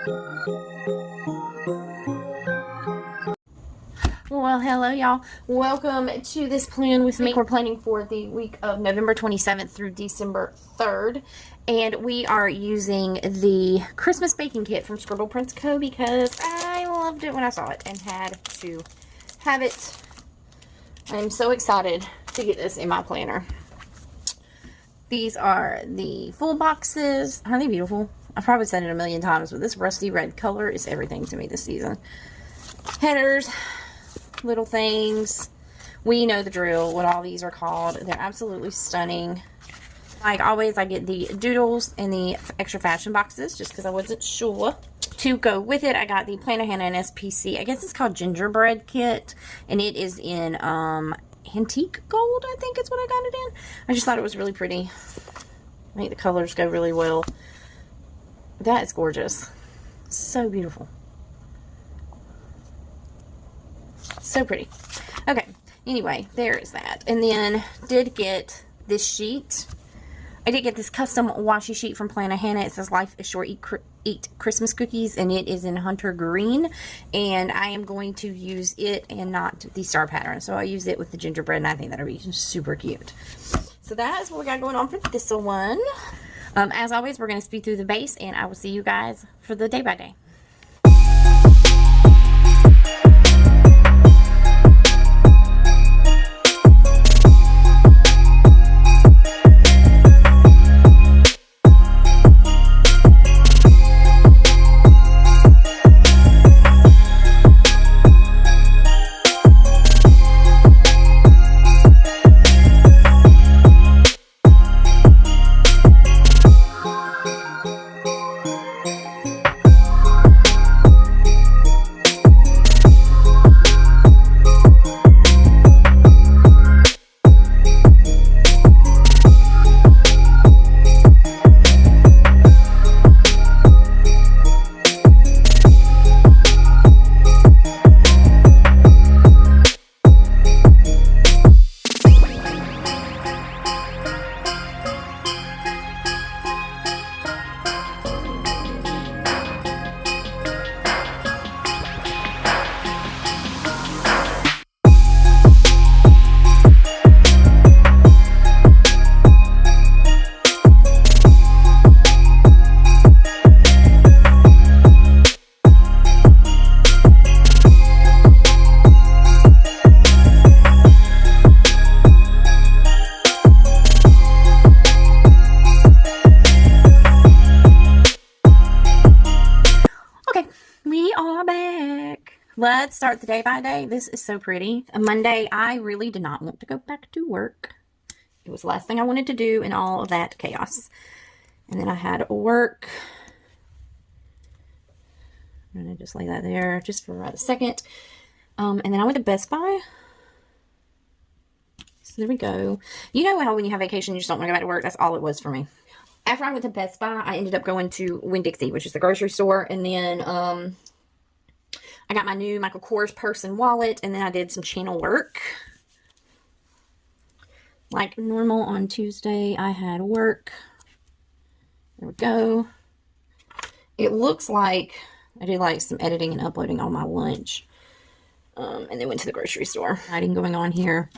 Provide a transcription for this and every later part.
Well, hello y'all. Welcome to this plan with me. We're planning for the week of November 27th through December 3rd. And we are using the Christmas baking kit from Scribble Co. because I loved it when I saw it and had to have it. I'm so excited to get this in my planner. These are the full boxes. Aren't they beautiful? I've probably said it a million times, but this rusty red color is everything to me this season. Headers, little things. We know the drill, what all these are called. They're absolutely stunning. Like always, I get the doodles and the extra fashion boxes just because I wasn't sure. To go with it, I got the Planner Hannah and SPC. I guess it's called Gingerbread kit, and it is in antique gold, I think is what I got it in. I just thought it was really pretty. I think the colors go really well. That is gorgeous. So beautiful. So pretty. Okay, anyway, there is that. And then did get this sheet. I did get this custom washi sheet from Planner Hannah. It says Life is Short, Eat Christmas Cookies, and it is in Hunter Green. And I am going to use it and not the star pattern. So I use it with the gingerbread, and I think that'll be super cute. So that is what we got going on for this one. As always, we're going to speed through the base, and I will see you guys for the day by day. Let's start the day by day. This is so pretty. A Monday, I really did not want to go back to work. It was the last thing I wanted to do in all of that chaos. And then I had work. I'm going to just lay that there just for a second. And then I went to Best Buy. So there we go. You know how when you have vacation, you just don't want to go back to work? That's all it was for me. After I went to Best Buy, I ended up going to Winn-Dixie, which is the grocery store. And then, I got my new Michael Kors purse and wallet, and then I did some channel work. Like normal on Tuesday, I had work. There we go. It looks like I did like some editing and uploading on my lunch. And then went to the grocery store. Writing going on here.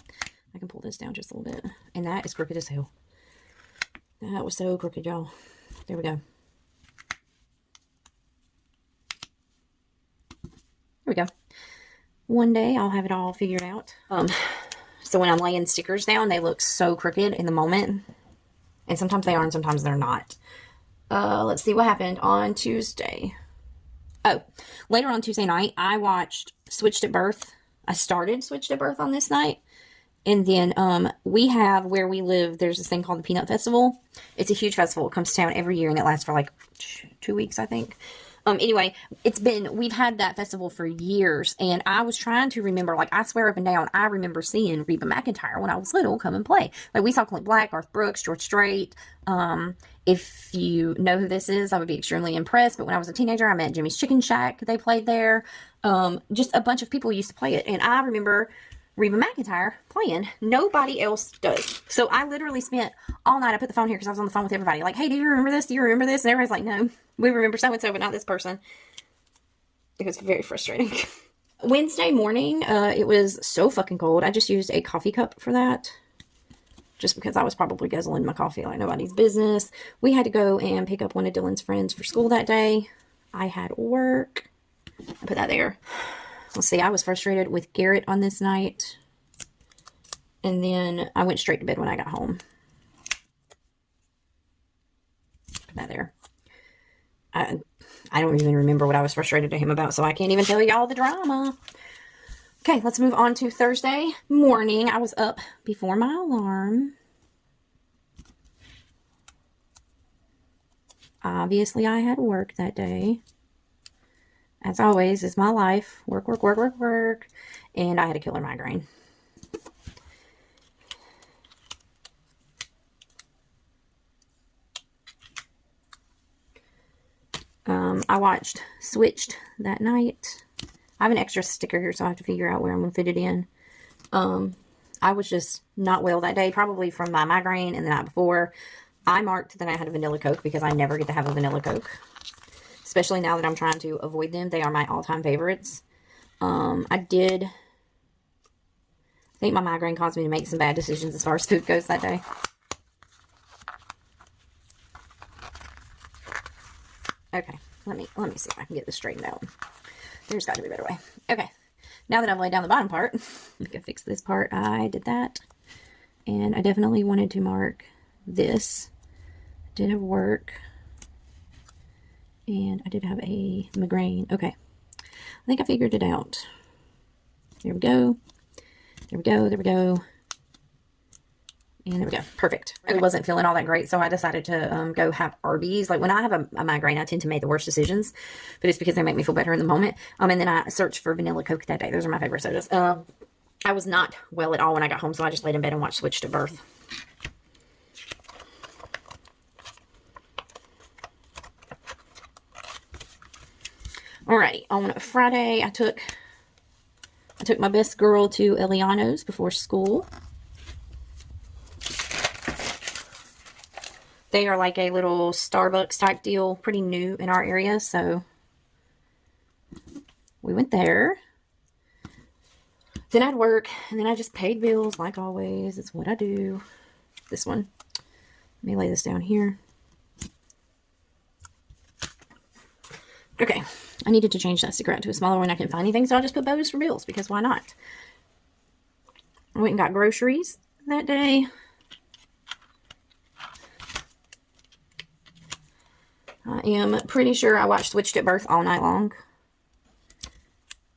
I can pull this down just a little bit. And that is crooked as hell. That was so crooked, y'all. There we go. There we go. One day I'll have it all figured out. So when I'm laying stickers down, they look so crooked in the moment. And sometimes they are and sometimes they're not. Let's see what happened on Tuesday. Oh, later on Tuesday night, I watched Switched at Birth. I started Switched at Birth on this night. And then we have, where we live, there's this thing called the Peanut Festival. It's a huge festival. It comes to town every year and it lasts for like 2 weeks, I think. Anyway, we've had that festival for years, and I was trying to remember, like, I swear up and down, I remember seeing Reba McEntire when I was little come and play. Like, we saw Clint Black, Garth Brooks, George Strait. If you know who this is, I would be extremely impressed. But when I was a teenager, I met Jimmy's Chicken Shack. They played there. Just a bunch of people used to play it, and I remember Reba McEntire playing. Nobody else does. So I literally spent all night. I put the phone here because I was on the phone with everybody. Like, hey, do you remember this? Do you remember this? And everybody's like, no, we remember so-and-so, but not this person. It was very frustrating. Wednesday morning, it was so fucking cold. I just used a coffee cup for that. Just because I was probably guzzling my coffee like nobody's business. We had to go and pick up one of Dylan's friends for school that day. I had work. I put that there. Let's see, I was frustrated with Garrett on this night. And then I went straight to bed when I got home. Put that there. I don't even remember what I was frustrated to him about, so I can't even tell y'all the drama. Okay, let's move on to Thursday morning. I was up before my alarm. Obviously, I had work that day. As always, it's my life. Work, work, work, work, work. And I had a killer migraine. I watched Switched that night. I have an extra sticker here, so I have to figure out where I'm going to fit it in. I was just not well that day, probably from my migraine and the night before. I marked that I had a vanilla Coke because I never get to have a vanilla Coke. Especially now that I'm trying to avoid them. They are my all-time favorites. I think my migraine caused me to make some bad decisions as far as food goes that day. Okay, let me see if I can get this straightened out. There's got to be a better way. Okay, now that I've laid down the bottom part, I can fix this part. I did that. And I definitely wanted to mark this. I did have work. And I did have a migraine. Okay. I think I figured it out. There we go. There we go. There we go. And there we go. Perfect. I wasn't feeling all that great, so I decided to go have Arby's. Like, when I have a migraine, I tend to make the worst decisions. But it's because they make me feel better in the moment. And then I searched for vanilla Coke that day. Those are my favorite sodas. I was not well at all when I got home, so I just laid in bed and watched Switched at Birth. Alrighty, on Friday, I took my best girl to Eliano's before school. They are like a little Starbucks type deal, pretty new in our area, so we went there. Then I'd work, and then I just paid bills like always. It's what I do. This one. Let me lay this down here. Okay. I needed to change that sticker out to a smaller one. I couldn't find anything, so I just put bows for bills, because why not? I went and got groceries that day. I am pretty sure I watched Switched at Birth all night long.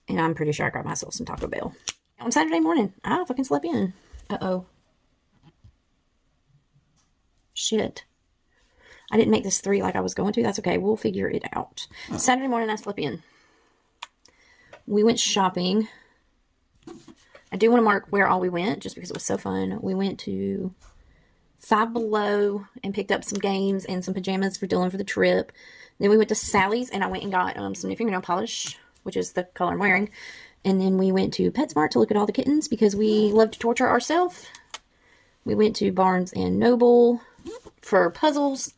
And I'm pretty sure I got myself some Taco Bell. On Saturday morning, I fucking slept in. Uh-oh. Shit. I didn't make this 3 like I was going to. That's okay. We'll figure it out. Saturday morning, I slept in. We went shopping. I do want to mark where all we went, just because it was so fun. We went to Five Below and picked up some games and some pajamas for Dylan for the trip. Then we went to Sally's, and I went and got some new fingernail polish, which is the color I'm wearing. And then we went to PetSmart to look at all the kittens, because we love to torture ourselves. We went to Barnes & Noble for puzzles.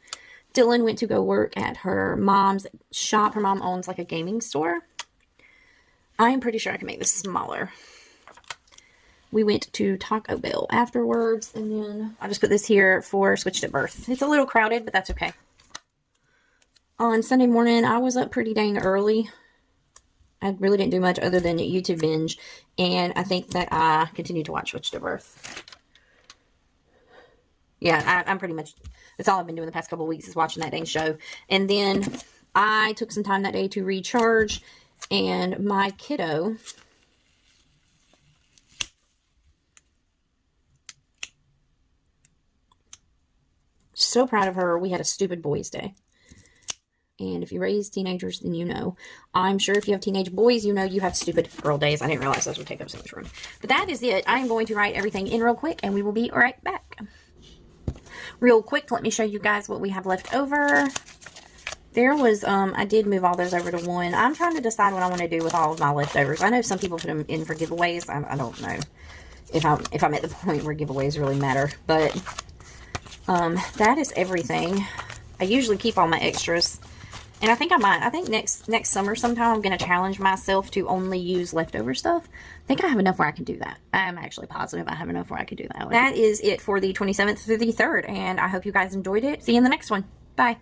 Dylan went to go work at her mom's shop. Her mom owns like a gaming store. I am pretty sure I can make this smaller. We went to Taco Bell afterwards, and then I'll just put this here for Switched at Birth. It's a little crowded, but that's okay. On Sunday morning, I was up pretty dang early. I really didn't do much other than YouTube binge, and I think that I continued to watch Switched at Birth. Yeah, I'm pretty much, that's all I've been doing the past couple of weeks is watching that dang show. And then I took some time that day to recharge, and my kiddo, so proud of her. We had a stupid boys' day. And if you raise teenagers, then you know. I'm sure if you have teenage boys, you know you have stupid girl days. I didn't realize those would take up so much room. But that is it. I am going to write everything in real quick, and we will be right back. Real quick, let me show you guys what we have left over. There was, I did move all those over to one. I'm trying to decide what I want to do with all of my leftovers. I know some people put them in for giveaways. I don't know if I'm at the point where giveaways really matter. But, that is everything. I usually keep all my extras. And I think I might. I think next summer sometime I'm going to challenge myself to only use leftover stuff. I think I have enough where I can do that. I'm actually positive I have enough where I can do that. That is it for the 27th through the 3rd. And I hope you guys enjoyed it. See you in the next one. Bye.